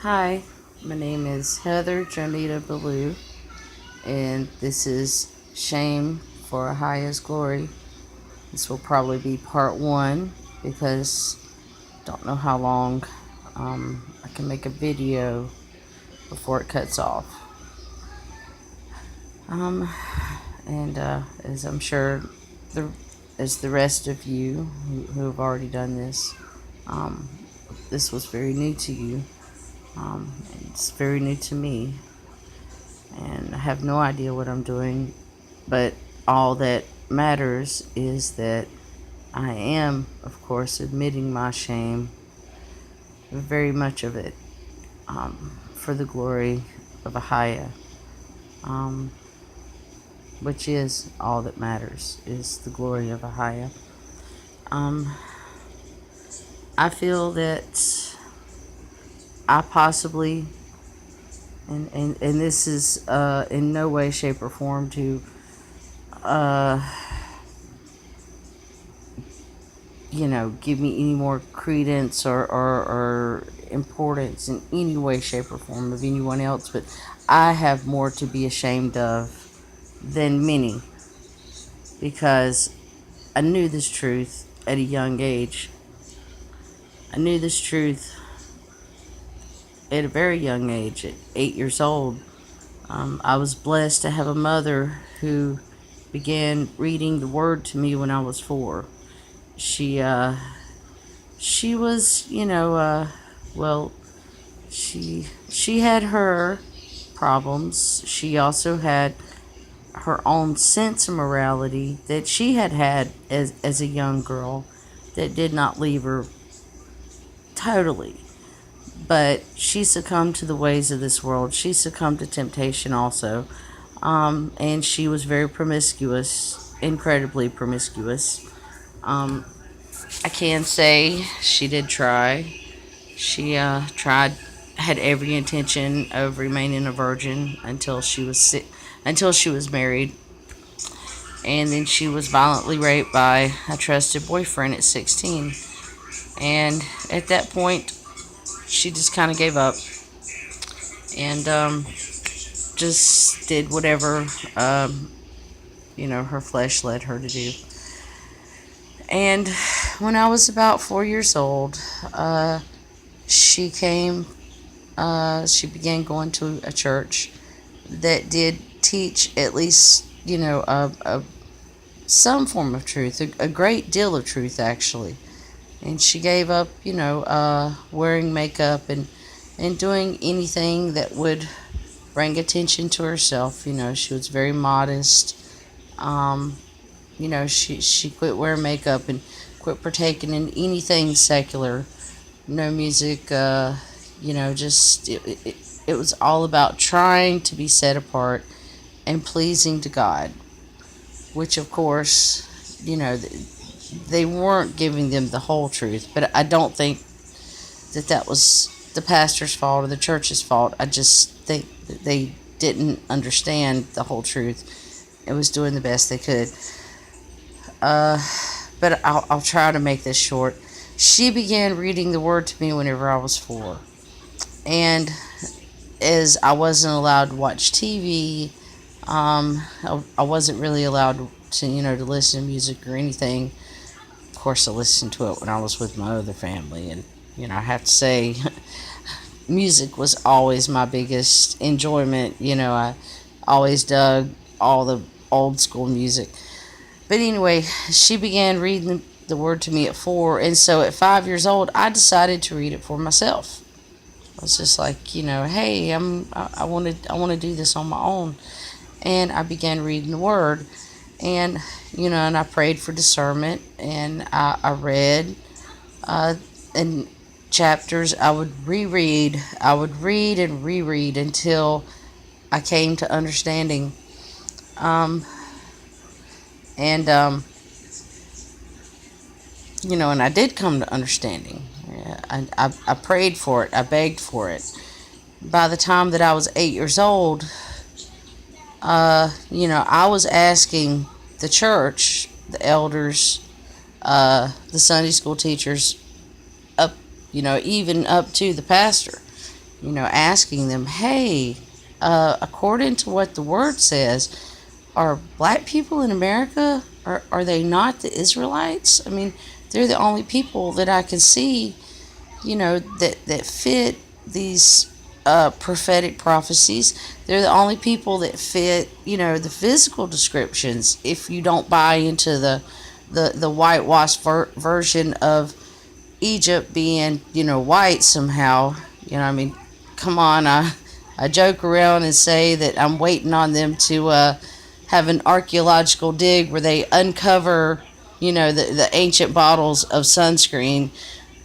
Hi, my name is Heather Jonita Ballou, and this is Shame for AHAYAH's Glory. This will probably be part one because I don't know how long I can make a video before it cuts off. Um, and as I'm sure the as the rest of you who have already done this, um, this was very new to you. It's very new to me, and I have no idea what I'm doing, but all that matters is that I am, of course, admitting my shame, very much of it, for the glory of AHAYAH, um, which is all that matters, is the glory of AHAYAH. Um, I feel that I possibly, and this is in no way, shape, or form to uh, give me any more credence or importance in any way, shape, or form of anyone else, but I have more to be ashamed of than many because I knew this truth at a young age. I knew this truth at a very young age, at 8 years old. I was blessed to have a mother who began reading the Word to me when I was 4. She she was, well, she had her problems. She also had her own sense of morality that she had as a young girl that did not leave her totally. But she succumbed to the ways of this world. She succumbed to temptation also. And she was very promiscuous, incredibly promiscuous. Um, I can say she did try. She tried, had every intention of remaining a virgin until she was until she was married, and then she was violently raped by a trusted boyfriend at 16. And at that point, she just kind of gave up and just did whatever her flesh led her to do. And when I was about 4 years old, she came she began going to a church that did teach at least, some form of truth, a great deal of truth, actually. And she gave up, wearing makeup and doing anything that would bring attention to herself. She was very modest. Um, she quit wearing makeup and quit partaking in anything secular. No music, just it was all about trying to be set apart and pleasing to God, which of course, they weren't giving them the whole truth. But I don't think that was the pastor's fault or the church's fault. I just think that they didn't understand the whole truth. It was doing the best they could. Uh, but I'll try to make this short. She began reading the Word to me whenever I was 4. And as I wasn't allowed to watch TV, I wasn't really allowed to listen to music or anything. Of course, I listened to it when I was with my other family. And, I have to say, music was always my biggest enjoyment. I always dug all the old school music. But anyway, she began reading the Word to me at 4, and so at 5 years old, I decided to read it for myself. I was just like, hey, I want to do this on my own, and I began reading the Word, and and I prayed for discernment, and I read, and chapters I would reread, I would read and reread until I came to understanding, um, and and I did come to understanding. Yeah, I prayed for it. I begged for it. By the time that I was 8 years old, I was asking the church, the elders, the Sunday school teachers, up, even up to the pastor, asking them, hey, according to what the word says, are black people in America, are they not the Israelites? I mean, they're the only people that I can see, that fit these prophetic prophecies. They're the only people that fit, the physical descriptions. If you don't buy into the whitewashed version of Egypt being, white somehow, I mean, come on, I joke around and say that I'm waiting on them to have an archaeological dig where they uncover, the ancient bottles of sunscreen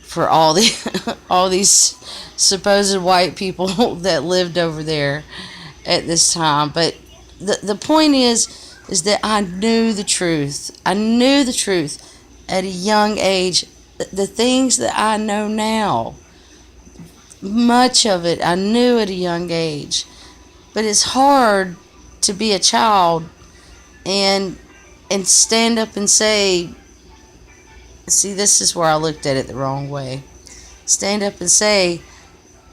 for all the all these supposed white people that lived over there at this time. But the point is that I knew the truth. I knew the truth at a young age. The things that I know now, much of it I knew at a young age. But it's hard to be a child and stand up and say, see, this is where I looked at it the wrong way. Stand up and say,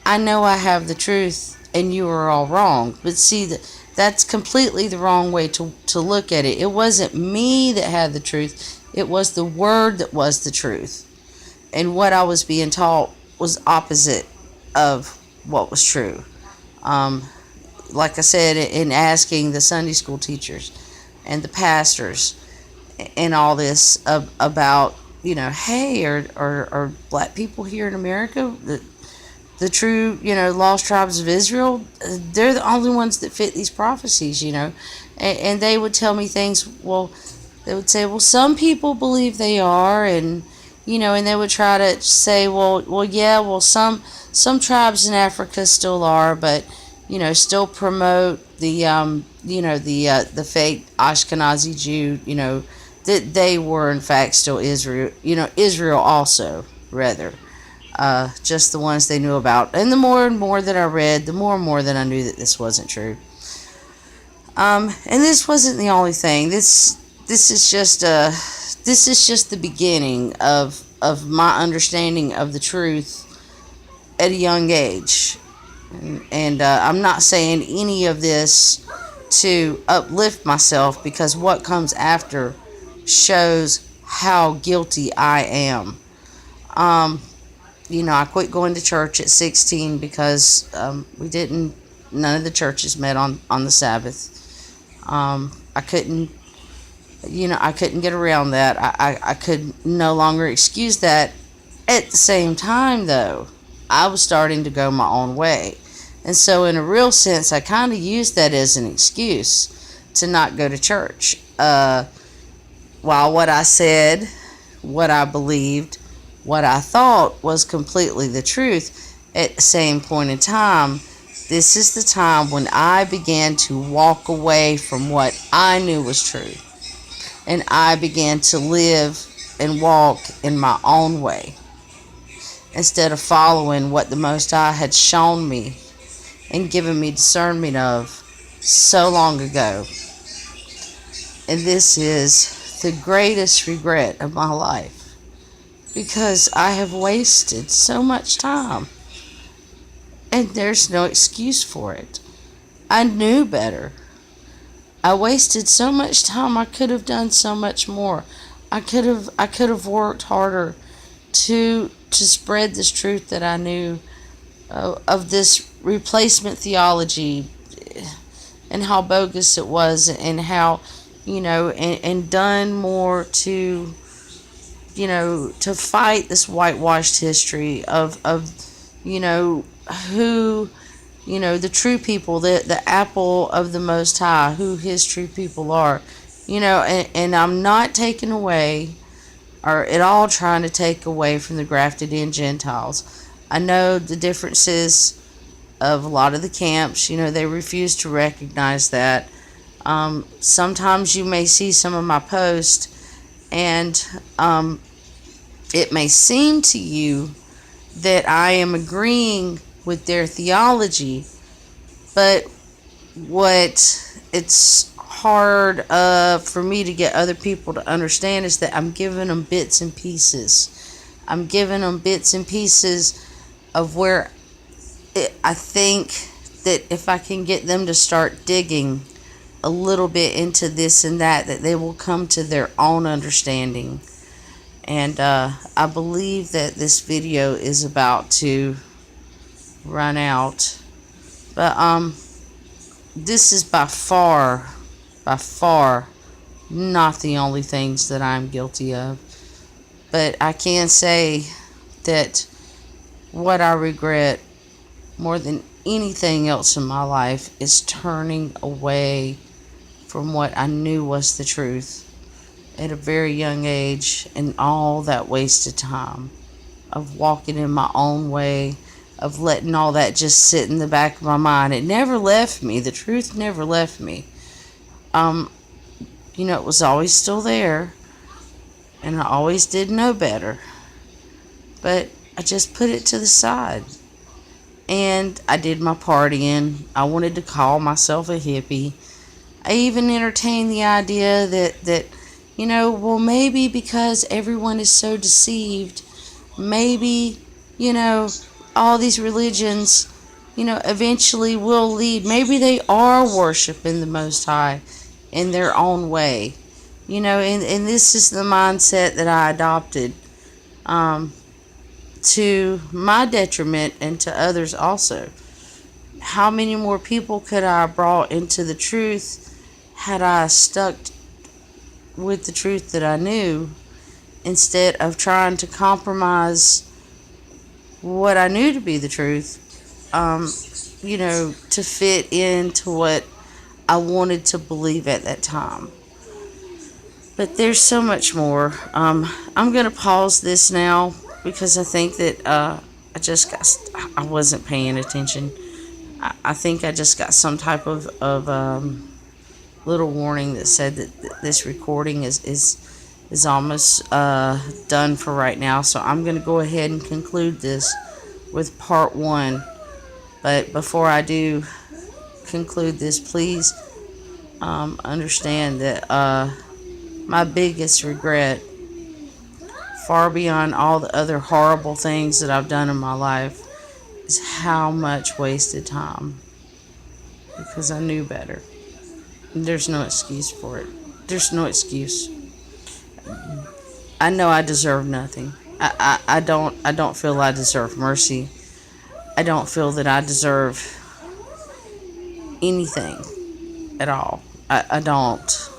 I know I have the truth and you are all wrong. But see, that's completely the wrong way to look at it. It wasn't me that had the truth. It was the word that was the truth. And what I was being taught was opposite of what was true. Like I said, in asking the Sunday school teachers and the pastors and all this about, hey, are black people here in America the true, lost tribes of Israel? They're the only ones that fit these prophecies, and they would tell me things. Well, they would say, well, some people believe they are, and and they would try to say, well, yeah, well, some tribes in Africa still are, but still promote the the fake Ashkenazi Jew, that they were in fact still Israel, Israel also, rather, just the ones they knew about. And the more and more that I read, the more and more that I knew that this wasn't true. And this wasn't the only thing. This is just the beginning of my understanding of the truth at a young age. And I'm not saying any of this to uplift myself, because what comes after shows how guilty I am. I quit going to church at 16 because none of the churches met on the Sabbath. I couldn't get around that. I could no longer excuse that. At the same time, though, I was starting to go my own way. And so in a real sense, I kind of used that as an excuse to not go to church. While what I said, what I believed, what I thought was completely the truth, at the same point in time, this is the time when I began to walk away from what I knew was true. And I began to live and walk in my own way, instead of following what the Most High had shown me and given me discernment of so long ago. And this is the greatest regret of my life, because I have wasted so much time, and there's no excuse for it. I knew better. I wasted so much time. I could have done so much more. I could have worked harder to spread this truth that I knew of this replacement theology, and how bogus it was, and how and done more to to fight this whitewashed history of who the true people, the apple of the Most High, who his true people are. And I'm not taking away, or at all trying to take away from the grafted in Gentiles. I know the differences of a lot of the camps. They refuse to recognize that. Sometimes you may see some of my posts, and it may seem to you that I am agreeing with their theology, but it's hard for me to get other people to understand is that I'm giving them bits and pieces. I'm giving them bits and pieces of where I think that if I can get them to start digging a little bit into this and that they will come to their own understanding. And I believe that this video is about to run out. But this is by far, not the only things that I'm guilty of. But I can say that what I regret more than anything else in my life is turning away from what I knew was the truth at a very young age, and all that wasted time of walking in my own way, of letting all that just sit in the back of my mind. It never left me. The truth never left me. Um, it was always still there, and I always did know better. But I just put it to the side. And I did my partying. I wanted to call myself a hippie. I even entertained the idea that well, maybe because everyone is so deceived, maybe, all these religions, eventually will lead. Maybe they are worshiping the Most High in their own way. And this is the mindset that I adopted, to my detriment and to others also. How many more people could I have brought into the truth had I stuck with the truth that I knew, instead of trying to compromise what I knew to be the truth, to fit into what I wanted to believe at that time. But there's so much more. I'm going to pause this now because I think that I wasn't paying attention. I think I just got some type of little warning that said that this recording is almost done for right now. So I'm going to go ahead and conclude this with part 1. But before I do conclude this, please understand that my biggest regret, far beyond all the other horrible things that I've done in my life, is how much wasted time, because I knew better. There's no excuse for it. There's no excuse. I know I deserve nothing. I don't feel I deserve mercy. I don't feel that I deserve anything at all. I don't.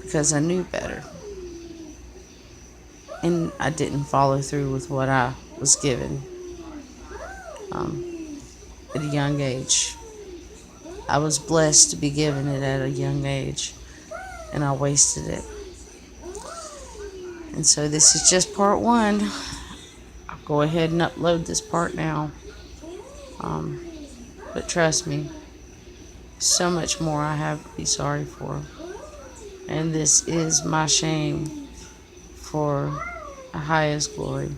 Because I knew better. And I didn't follow through with what I was given at a young age. I was blessed to be given it at a young age, and I wasted it. And so this is just part 1. I'll go ahead and upload this part now. But trust me, so much more I have to be sorry for. And this is my shame for AHAYAH's glory.